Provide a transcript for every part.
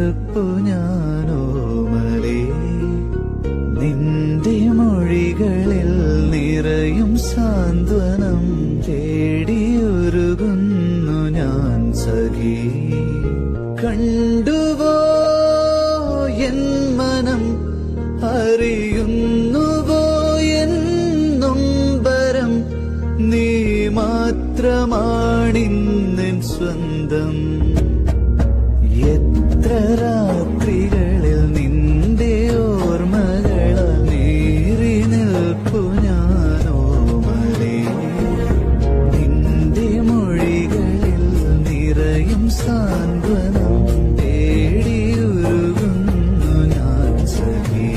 നിൽപ്പു ഞാനോമലേ, നിന്റെ മൊഴികളിൽ നിറയും സാന്ത്വനം തേടിയൊരുകുന്നു ഞാൻ സഖി. കണ്ടുവോ എൻ മനം, അറിയുന്നുവോ എൻ നൊമ്പരം, നീ മാത്രമാണിന്നെൻ സ്വന്തം. എത്ര രാത്രികളിൽ നിന്റെ ഓർമ്മകളാൽ നീറി നിൽപ്പു ഞാനോമലേ, നിന്റെ മൊഴികളിൽ നിറയും സാന്ത്വനം തേടിയുരുകുന്നു ഞാൻ സഖി.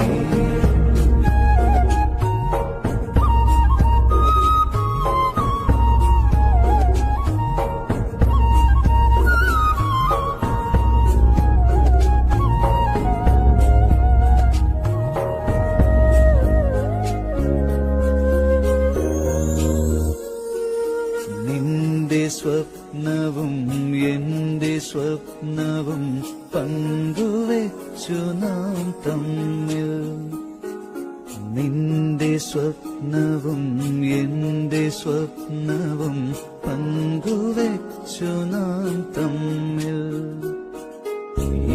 നിന്റെ സ്വപ്നവും എന്റെ സ്വപ്നവും പങ്കുവെച്ചു നാം തമ്മിൽ. നിന്റെ സ്വപ്നവും എന്റെ സ്വപ്നവും പങ്കുവെച്ചു നാം തമ്മിൽ.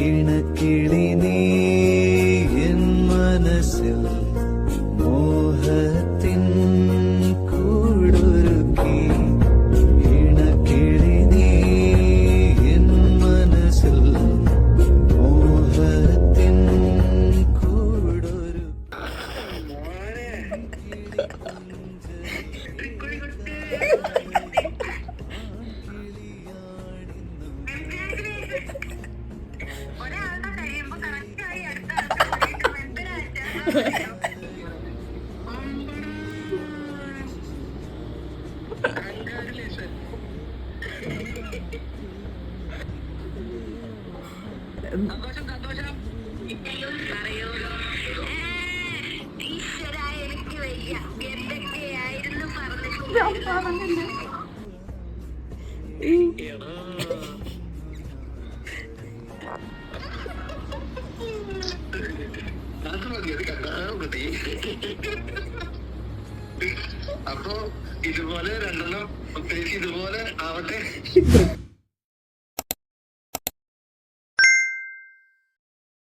ഇണക്കിളി നീ എൻ മനസ്സിൽ മോഹത്തിൻ കൂടൊരുക്കി. ഇണക്കിളി നീ എൻ മനസ്സിൽ മോഹത്തിൻ കൂടൊരുക്കി. അപ്പൊ ഇതുപോലെ രണ്ടെണ്ണം പ്രത്യേകിച്ച് ഇതുപോലെ ആവട്ടെ.